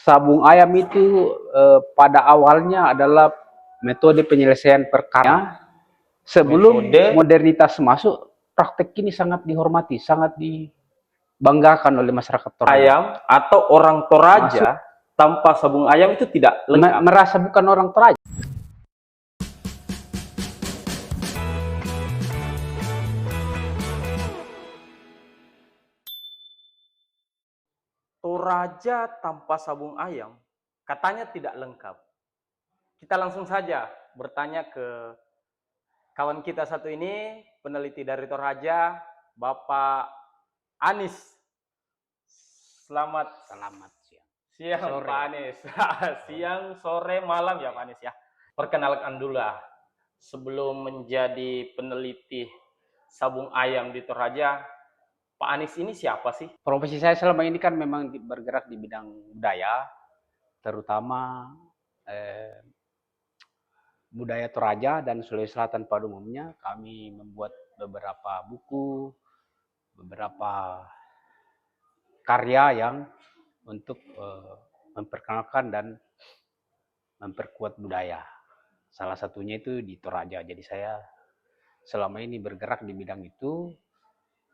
Sabung ayam itu pada awalnya adalah metode penyelesaian perkara. Sebelum modernitas masuk, praktek ini sangat dihormati, sangat dibanggakan oleh masyarakat Toraja. Ayam atau orang Toraja tanpa sabung ayam itu tidak lengkap. Merasa bukan orang Toraja. Toraja tanpa sabung ayam katanya tidak lengkap. Kita langsung saja bertanya ke kawan kita satu ini, peneliti dari Toraja, Bapak Anis. Selamat siang sore. Pak Anis. Siang, sore, malam ya Pak Anis ya. Perkenalkan dulu lah, sebelum menjadi peneliti sabung ayam di Toraja, Pak Anis ini siapa sih? Profesi saya selama ini kan memang bergerak di bidang budaya, terutama budaya Toraja dan Sulawesi Selatan pada umumnya. Kami membuat beberapa buku, beberapa karya yang untuk memperkenalkan dan memperkuat budaya. Salah satunya itu di Toraja. Jadi saya selama ini bergerak di bidang itu.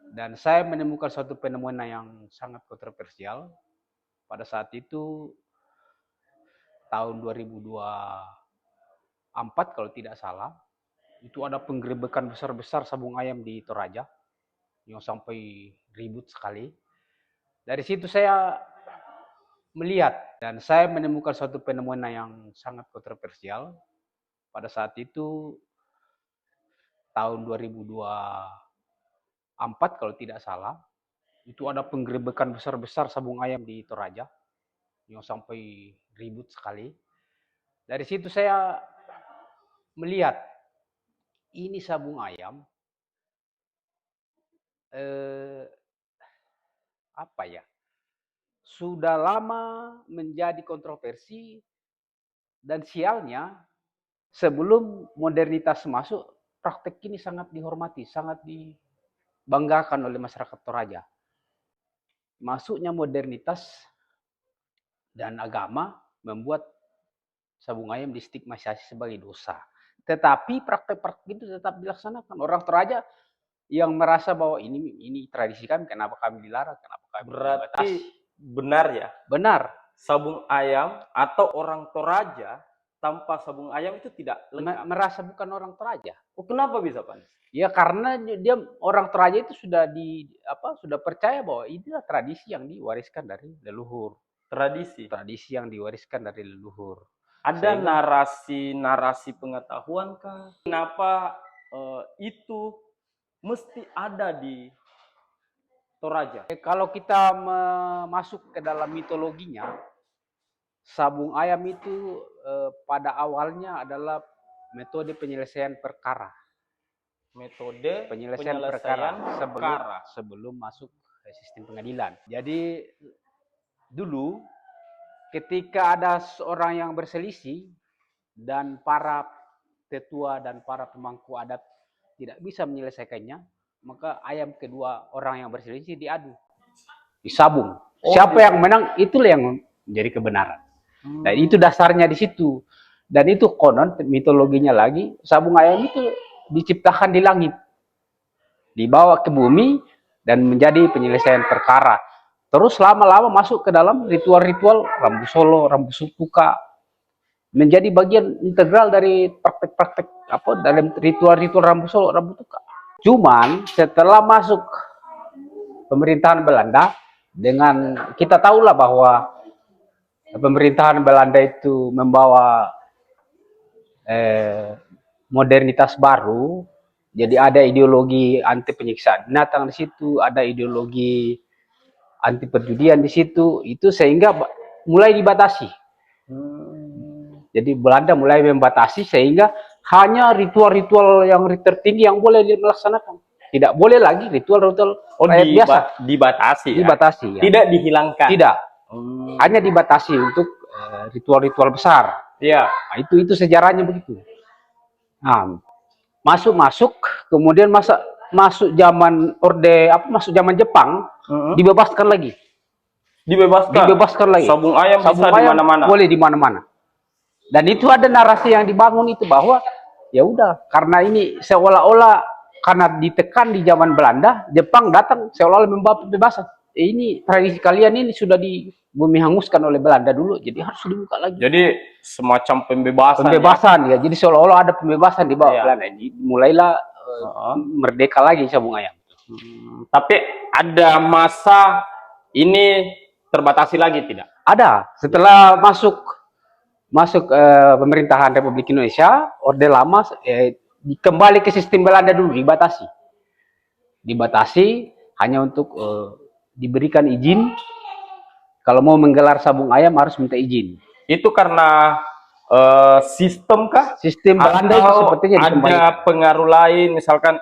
Dan saya menemukan suatu fenomena yang sangat kontroversial. Pada saat itu, tahun 2024 kalau tidak salah, itu ada penggerebekan besar-besar sabung ayam di Toraja, yang sampai ribut sekali. Dari situ saya melihat, dan saya menemukan suatu fenomena yang sangat kontroversial. Pada saat itu, tahun 2024 kalau tidak salah, itu ada penggerebekan besar-besar sabung ayam di Toraja, yang sampai ribut sekali. Dari situ saya melihat, ini sabung ayam, sudah lama menjadi kontroversi, dan sialnya sebelum modernitas masuk, praktek ini sangat dihormati, sangat dibanggakan oleh masyarakat Toraja. Masuknya modernitas dan agama membuat sabung ayam distigmatisasi sebagai dosa. Tetapi praktek-praktek itu tetap dilaksanakan. Orang Toraja yang merasa bahwa ini tradisi kami, kenapa kami dilarang, kenapa kami Berarti dibatasi. benar ya? Benar. Sabung ayam atau orang Toraja tanpa sabung ayam itu tidak lengkap. Merasa bukan orang Toraja. Oh, kenapa bisa, Pak? Ya karena dia orang Toraja itu sudah sudah percaya bahwa inilah tradisi yang diwariskan dari leluhur. Tradisi yang diwariskan dari leluhur. Ada narasi pengetahuan kah? Kenapa itu mesti ada di Toraja? Kalau kita masuk ke dalam mitologinya, sabung ayam itu pada awalnya adalah metode penyelesaian perkara. Metode penyelesaian perkara sebelum masuk sistem pengadilan. Jadi dulu ketika ada seorang yang berselisih dan para tetua dan para pemangku adat tidak bisa menyelesaikannya, maka ayam kedua orang yang berselisih diadu, disabung. Siapa yang menang, itulah yang menjadi kebenaran. Dan itu dasarnya di situ. Dan itu konon mitologinya lagi, sabung ayam itu diciptakan di langit, dibawa ke bumi dan menjadi penyelesaian perkara. Terus lama-lama masuk ke dalam ritual-ritual Rambu Solo, Rambu Supuka, menjadi bagian integral dari praktek-praktek dalam ritual-ritual Rambu Solo, Rambu Supuka. Cuman setelah masuk pemerintahan Belanda, dengan kita tahulah bahwa pemerintahan Belanda itu membawa modernitas baru. Jadi ada ideologi anti penyiksaan binatang di situ, ada ideologi anti perjudian di situ, itu sehingga mulai dibatasi. Jadi Belanda mulai membatasi sehingga hanya ritual-ritual yang tertinggi yang boleh dilaksanakan. Tidak boleh lagi ritual-ritual biasa. Dibatasi. Dibatasi. Ya. Tidak dihilangkan. Tidak. Hanya dibatasi untuk ritual-ritual besar. Iya. Nah, itu sejarahnya begitu. Nah, masuk, kemudian masuk zaman masuk zaman Jepang, dibebaskan lagi. Dibebaskan lagi. Sabung ayam Sabung bisa di ayam mana-mana. boleh di mana-mana. Dan itu ada narasi yang dibangun itu bahwa ya udah, karena ini seolah-olah karena ditekan di zaman Belanda, Jepang datang seolah-olah membawa pembebasan. Ini tradisi kalian ini sudah di bumi hanguskan oleh Belanda dulu, jadi harus dibuka lagi. Jadi semacam pembebasan. Pembebasan ya. Jadi seolah-olah ada pembebasan di bawah Iya. Belanda. Mulailah merdeka lagi sabung ayam. Tapi ada masa ini terbatasi lagi tidak? Ada. Setelah masuk pemerintahan Republik Indonesia, Orde Lama kembali ke sistem Belanda dulu, dibatasi hanya untuk diberikan izin kalau mau menggelar sabung ayam harus minta izin. Itu karena sistem kah? Sistem Belanda itu sepertinya ada pengaruh lain, misalkan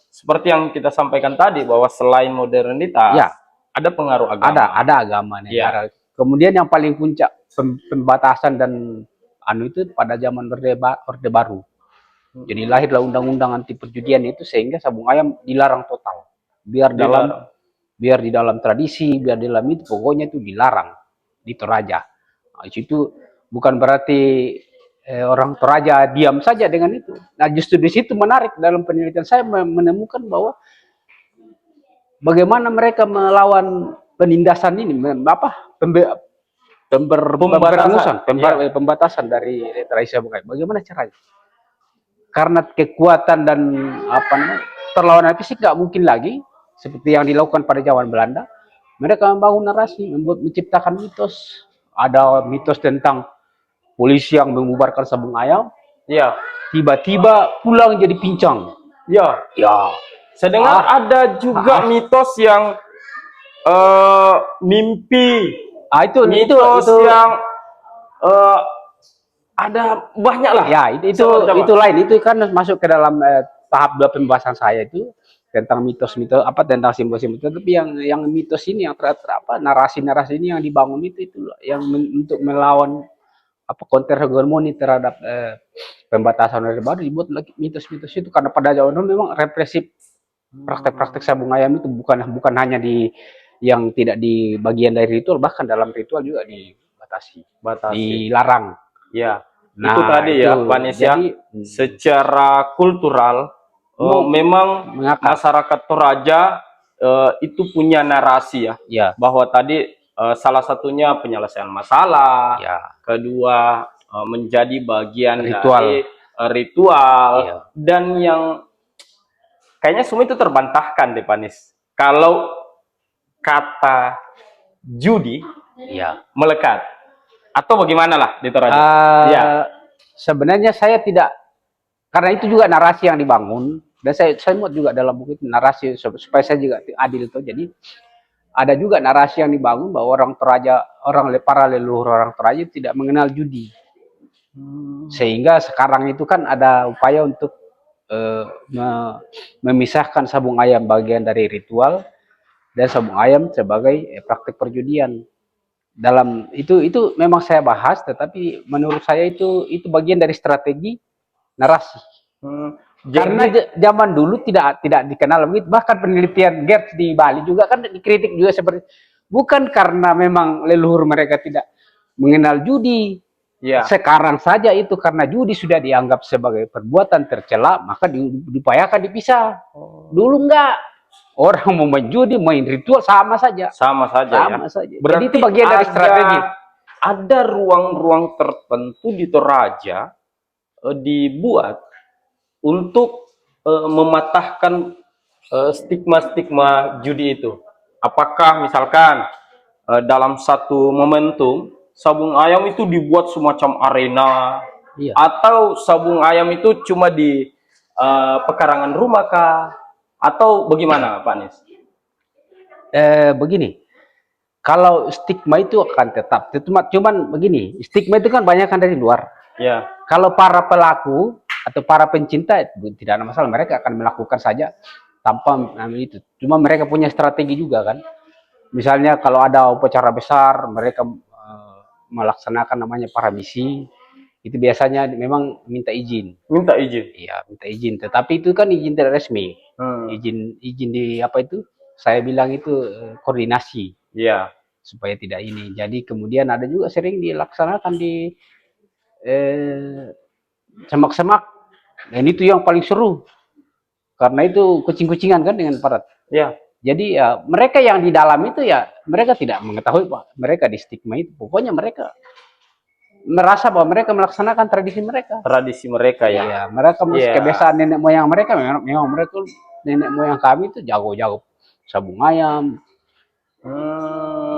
seperti yang kita sampaikan tadi bahwa selain modernitas, ya, ada pengaruh agama. Ada agama negara. Ya. Kemudian yang paling puncak pembatasan dan itu pada zaman Orde Baru. Jadi lahirlah undang-undang anti perjudian itu sehingga sabung ayam dilarang total. Biar di dalam tradisi, biar di dalam itu pokoknya itu dilarang di Toraja. Nah, itu bukan berarti orang Toraja diam saja dengan itu. Nah, justru di situ menarik dalam penelitian saya menemukan bahwa bagaimana mereka melawan penindasan ini, pembatasan dari tradisi sabung ayam. Bagaimana caranya? Karena kekuatan dan perlawanan fisik nggak mungkin lagi seperti yang dilakukan pada zaman Belanda. Mereka membangun narasi, menciptakan mitos. Ada mitos tentang polisi yang membubarkan sabung ayam. Ya. Tiba-tiba pulang jadi pincang. Ya. Saya dengar ada juga mitos yang mimpi. Itu yang ada banyak lah. Ya, itu lain. Itu kan masuk ke dalam tahap pembahasan saya itu tentang mitos-mitos tentang simbol-simbol. Tapi yang mitos ini yang narasi-narasi ini yang dibangun itu yang untuk melawan counter hegemoni terhadap pembatasan Orde Baru dibuat lagi mitos-mitos itu karena pada zaman dulu memang represif. Praktek-praktek sabung ayam itu bukan hanya yang tidak di bagian dari ritual, bahkan dalam ritual juga dibatasi. Dilarang. Ya, itu tadi ya, Pak Nis, ya. Secara kultural, memang masyarakat Toraja itu punya narasi ya, bahwa tadi salah satunya penyelesaian masalah, kedua menjadi bagian dari ritual, dan yang kayaknya semua itu terbantahkan deh, Pak Nis. Kalau kata judi melekat. Atau bagaimana lah di Toraja? Sebenarnya saya tidak, karena itu juga narasi yang dibangun dan saya muat juga dalam buku itu narasi supaya saya juga adil itu. Jadi ada juga narasi yang dibangun bahwa orang Toraja, para leluhur orang Toraja tidak mengenal judi, sehingga sekarang itu kan ada upaya untuk memisahkan sabung ayam bagian dari ritual dan sabung ayam sebagai praktik perjudian. Dalam itu memang saya bahas, tetapi menurut saya itu bagian dari strategi narasi. Karena zaman dulu tidak dikenal begitu. Bahkan penelitian Gertz di Bali juga kan dikritik juga seperti bukan karena memang leluhur mereka tidak mengenal judi. Sekarang saja itu karena judi sudah dianggap sebagai perbuatan tercela, maka diupayakan dipisah. Dulu enggak. Orang mau main judi, main ritual sama saja. Sama saja. Berarti itu bagian dari strategi. Ada ruang-ruang tertentu di Toraja dibuat untuk mematahkan stigma-stigma judi itu. Apakah misalkan dalam satu momentum sabung ayam itu dibuat semacam arena, atau sabung ayam itu cuma di pekarangan rumah kah? Atau bagaimana, Pak Nis? Begini, kalau stigma itu akan tetap, cuman begini, stigma itu kan banyak kan dari luar. Kalau para pelaku atau para pencinta tidak ada masalah, mereka akan melakukan saja tanpa itu. Cuma mereka punya strategi juga kan. Misalnya kalau ada upacara besar, mereka melaksanakan namanya paramisi. Itu biasanya memang minta izin. Iya, minta izin. Tetapi itu kan izin tidak resmi. Izin di Saya bilang itu koordinasi. supaya tidak ini. Jadi kemudian ada juga sering dilaksanakan di semak-semak, dan itu yang paling seru karena itu kucing-kucingan kan dengan parat. Ya. Jadi ya mereka yang di dalam itu ya mereka tidak mengetahui Pak, mereka di stigma itu. Pokoknya mereka merasa bahwa mereka melaksanakan tradisi mereka. Tradisi mereka ya. Iya, mereka kebiasaan nenek moyang mereka, memang mereka nenek moyang kami itu jago-jago sabung ayam.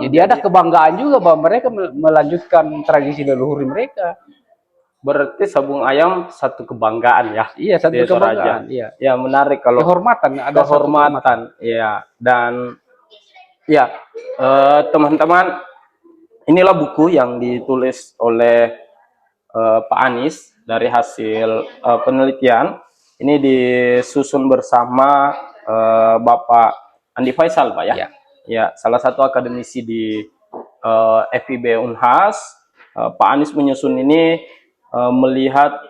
Jadi ada kebanggaan juga bahwa mereka melanjutkan tradisi leluhur mereka. Berarti sabung ayam satu kebanggaan ya. Iya, satu kebanggaan. Iya. Ya menarik kalau kehormatan, ada kehormatan. Iya, dan ya teman-teman, inilah buku yang ditulis oleh Pak Anies dari hasil penelitian. Ini disusun bersama Bapak Andi Faisal, Pak ya. Ya. Ya, salah satu akademisi di FIB Unhas. Pak Anies menyusun ini melihat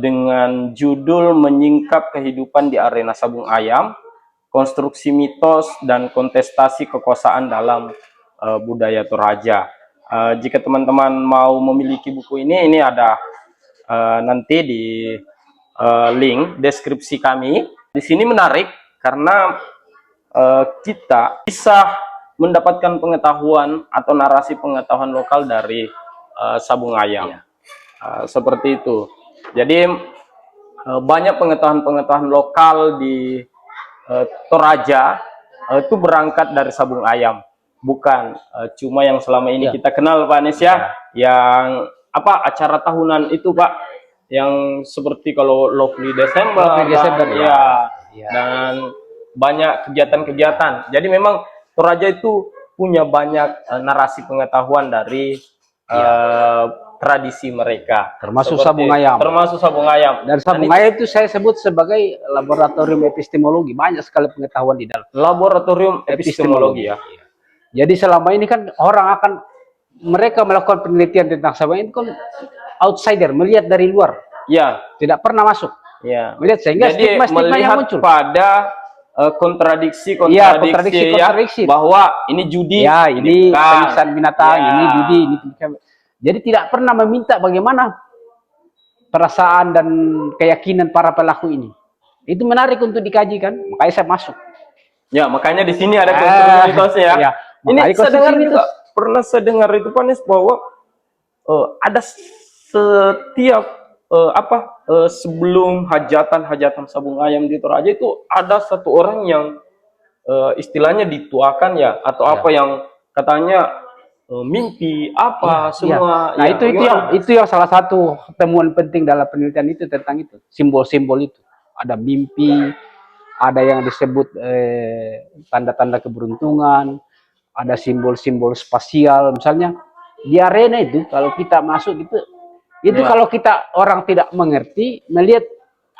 dengan judul Menyingkap Kehidupan di Arena Sabung Ayam, Konstruksi Mitos dan Kontestasi Kekuasaan dalam Budaya Toraja. Jika teman-teman mau memiliki buku ini ada nanti di link deskripsi kami. Di sini menarik karena kita bisa mendapatkan pengetahuan atau narasi pengetahuan lokal dari sabung ayam. Ya. Seperti itu. Jadi banyak pengetahuan-pengetahuan lokal di Toraja itu berangkat dari sabung ayam. Bukan cuma yang selama ini kita kenal Pak Anies ya. Yang apa acara tahunan itu Pak, yang seperti kalau Lovely December, ya. Dan banyak kegiatan-kegiatan. Jadi memang Toraja itu punya banyak narasi pengetahuan dari tradisi mereka, termasuk sabung ayam. Termasuk sabung ayam. Dan sabung ayam itu saya sebut sebagai laboratorium epistemologi. Banyak sekali pengetahuan di dalam. Laboratorium epistemologi ya. Jadi selama ini kan orang akan mereka melakukan penelitian tentang sabung itu kan outsider, melihat dari luar. Ya. Tidak pernah masuk. Ya. Melihat sehingga stigma-stigma yang muncul. Pada kontradiksi bahwa ini judi, ya ini penyiksaan binatang, ini judi, ini. Jadi tidak pernah meminta bagaimana perasaan dan keyakinan para pelaku ini. Itu menarik untuk dikaji kan, makanya saya masuk. Ya, makanya di sini ada konstruksi ya. Ini saya dengar juga, pernah saya dengar itu Pak Anies bahwa ada setiap sebelum hajatan sabung ayam di Toraja itu ada satu orang yang istilahnya dituakan ya, atau apa yang katanya mimpi apa semua. Nah, itu yang salah satu temuan penting dalam penelitian itu tentang itu, simbol-simbol itu. Ada mimpi, ada yang disebut tanda-tanda keberuntungan, ada simbol-simbol spasial. Misalnya di arena itu kalau kita masuk itu kalau kita orang tidak mengerti, melihat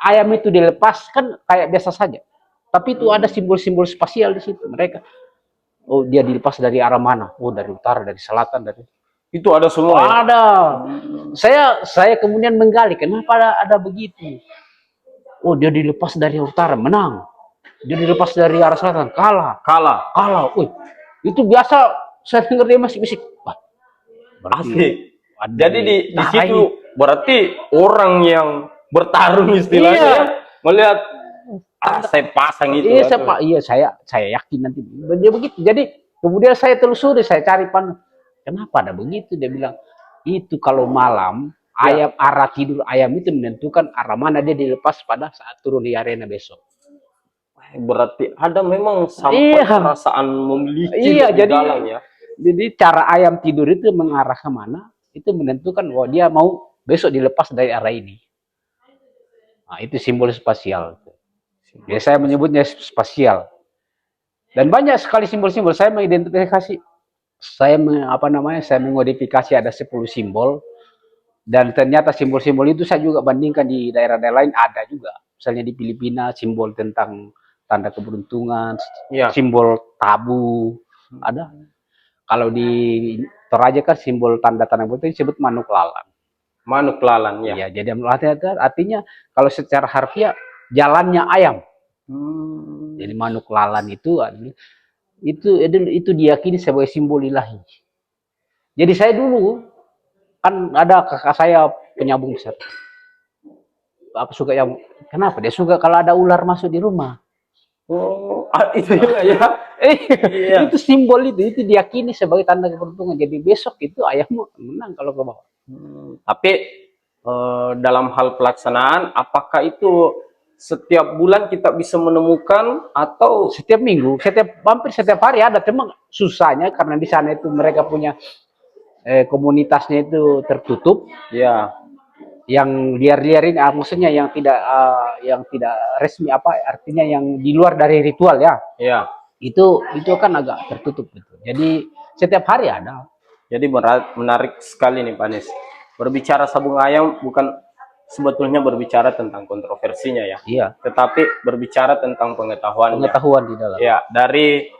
ayam itu dilepas kan kayak biasa saja. Tapi itu ada simbol-simbol spasial di situ. Mereka, oh dia dilepas dari arah mana? Oh dari utara, dari selatan, dari itu ada semua. Ada. Saya kemudian menggali kenapa ada begitu. Oh dia dilepas dari utara, menang. Dia dilepas dari arah selatan, kalah. Wih, itu biasa saya dengar dia masih bisik. Wah, berarti jadi di situ berarti orang yang bertarung istilahnya melihat saya pasang itu. Saya yakin nanti dia begitu. Jadi kemudian saya telusuri, saya cari kenapa ada begitu. Dia bilang itu kalau malam ayam arah tidur ayam itu menentukan arah mana dia dilepas pada saat turun di arena besok. Berarti ada memang sampai perasaan memiliki di dalam ya. Jadi cara ayam tidur itu mengarah ke mana itu menentukan bahwa dia mau besok dilepas dari arah ini. Nah, itu simbol spasial. Ya, saya menyebutnya spasial. Dan banyak sekali simbol-simbol. Saya mengidentifikasi, saya mengmodifikasi ada 10 simbol. Dan ternyata simbol-simbol itu saya juga bandingkan di daerah-daerah lain ada juga. Misalnya di Filipina simbol tentang tanda keberuntungan, simbol tabu ada. Kalau di Toraja kan simbol tanda-tanda itu disebut manuk lalang. Manuk lalang ya. Iya, jadi artinya kalau secara harfiah jalannya ayam. Jadi manuk lalang itu itu diyakini sebagai simbol ilahi. Jadi saya dulu kan ada kakak saya penyambung besar. Apa suka yang kenapa dia suka kalau ada ular masuk di rumah? Oh, itu juga ya. Iya. Itu simbol itu diyakini sebagai tanda keberuntungan. Jadi besok itu ayahmu menang kalau ke bawah. Tapi dalam hal pelaksanaan, apakah itu setiap bulan kita bisa menemukan atau Setiap minggu, hampir setiap hari ada. Cuma susahnya karena di sana itu mereka punya komunitasnya itu tertutup. ya? Yang liar-liar ini, maksudnya yang tidak resmi, apa artinya yang di luar dari ritual ya. Ya. Itu kan agak tertutup gitu. Jadi setiap hari ada. Jadi menarik sekali nih Pak Nis. Berbicara sabung ayam bukan sebetulnya berbicara tentang kontroversinya ya. Iya. Tetapi berbicara tentang pengetahuan. Pengetahuan di dalam. Ya, dari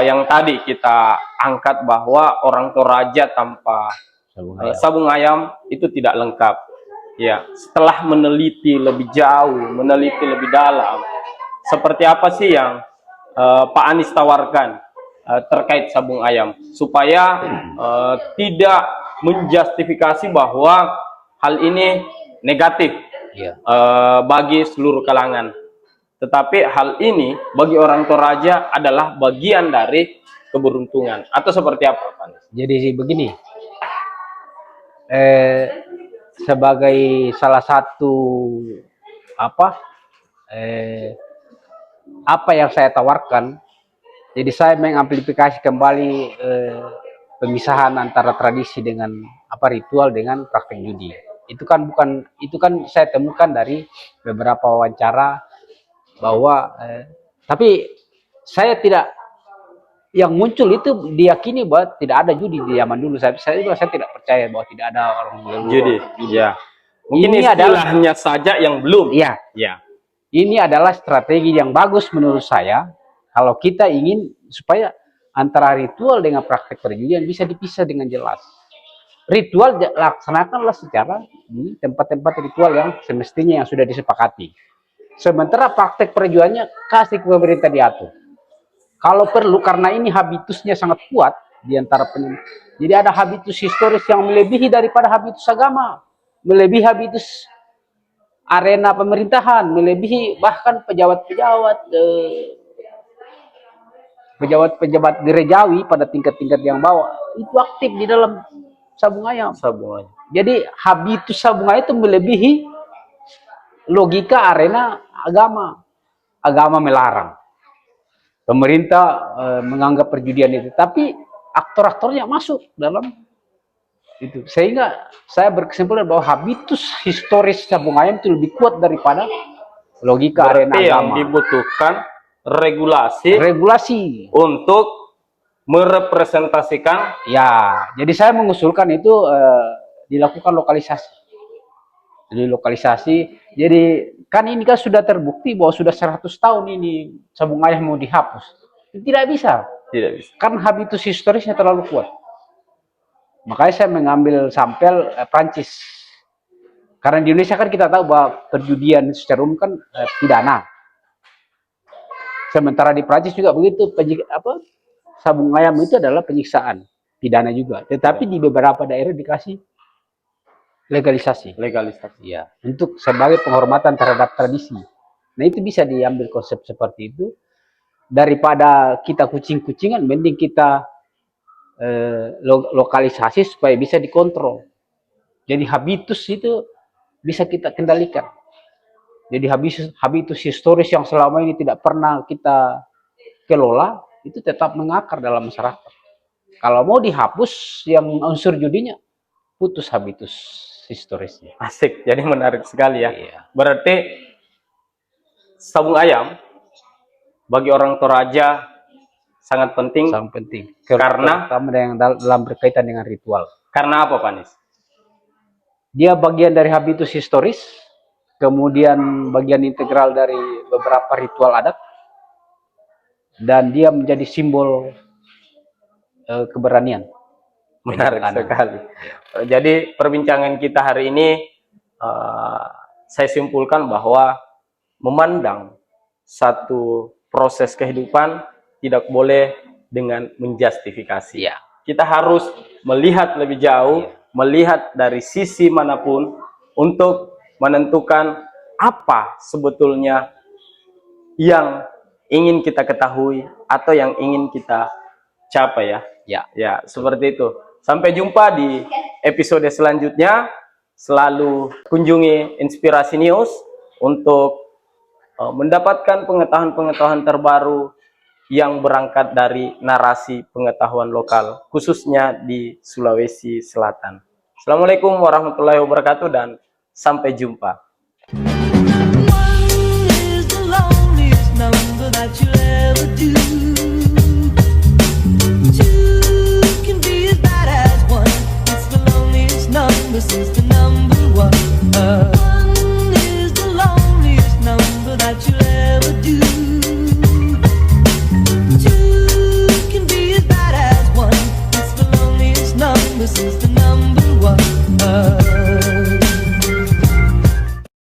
yang tadi kita angkat bahwa orang Toraja tanpa sabung ayam itu tidak lengkap. Ya, setelah meneliti lebih jauh, meneliti lebih dalam, seperti apa sih yang Pak Anies tawarkan terkait sabung ayam supaya tidak menjustifikasi bahwa hal ini negatif bagi seluruh kalangan. Tetapi hal ini bagi orang Toraja adalah bagian dari keberuntungan atau seperti apa, Pak? Jadi begini, sebagai salah satu apa yang saya tawarkan, jadi saya mengamplifikasi kembali pemisahan antara tradisi dengan ritual dengan praktek judi. Itu kan saya temukan dari beberapa wawancara bahwa tapi saya tidak, yang muncul itu diyakini bahwa tidak ada judi di zaman dulu. Saya tidak percaya bahwa tidak ada orang judi. Ya. Mungkin ini istilahnya saja yang belum. Iya. Ya. Ini adalah strategi yang bagus menurut saya kalau kita ingin supaya antara ritual dengan praktek perjudian bisa dipisah dengan jelas. Ritual laksanakanlah secara di tempat-tempat ritual yang semestinya yang sudah disepakati. Sementara praktek perjudiannya kasih ke pemerintah diatur. Kalau perlu, karena ini habitusnya sangat kuat di antara jadi ada habitus historis yang melebihi daripada habitus agama, melebihi habitus arena pemerintahan, melebihi bahkan pejabat gerejawi pada tingkat-tingkat yang bawah itu aktif di dalam sabung ayam. Jadi habitus sabung ayam itu melebihi logika arena agama. Agama melarang, pemerintah menganggap perjudian itu, tapi aktor-aktornya masuk dalam itu, sehingga saya berkesimpulan bahwa habitus historis sabung ayam itu lebih kuat daripada logika arena agama. Yang dibutuhkan regulasi untuk merepresentasikan. Ya, jadi saya mengusulkan itu dilakukan lokalisasi. Jadi kan ini kan sudah terbukti bahwa sudah 100 tahun ini sabung ayam mau dihapus. Tidak bisa. Kan habitus historisnya terlalu kuat. Makanya saya mengambil sampel Prancis. Karena di Indonesia kan kita tahu bahwa perjudian secara umum kan pidana. Sementara di Prancis juga begitu, sabung ayam itu adalah penyiksaan, pidana juga. Tetapi di beberapa daerah dikasih legalisasi. Ya, untuk sebagai penghormatan terhadap tradisi. Nah, itu bisa diambil konsep seperti itu. Daripada kita kucing-kucingan, mending kita lokalisasi supaya bisa dikontrol. Jadi habitus itu bisa kita kendalikan. Jadi habitus historis yang selama ini tidak pernah kita kelola, itu tetap mengakar dalam masyarakat. Kalau mau dihapus yang unsur judinya, putus habitus historisnya. Asik, jadi menarik sekali ya. Iya. Berarti sabung ayam bagi orang Toraja sangat penting. Sangat penting. Karena dalam berkaitan dengan ritual. Karena apa, Pak Nis? Dia bagian dari habitus historis, kemudian bagian integral dari beberapa ritual adat, dan dia menjadi simbol keberanian. Menarik sekali. Jadi perbincangan kita hari ini saya simpulkan bahwa memandang satu proses kehidupan tidak boleh dengan menjustifikasi. Iya. Kita harus melihat lebih jauh, melihat dari sisi manapun untuk menentukan apa sebetulnya yang ingin kita ketahui atau yang ingin kita capai ya. Ya, seperti itu. Sampai jumpa di episode selanjutnya. Selalu kunjungi Inspirasi News untuk mendapatkan pengetahuan-pengetahuan terbaru yang berangkat dari narasi pengetahuan lokal, khususnya di Sulawesi Selatan. Assalamualaikum warahmatullahi wabarakatuh dan sampai jumpa. Since the number one is the loneliest number that you'll ever do. Two can be as bad as one. It's the loneliest number since the number one.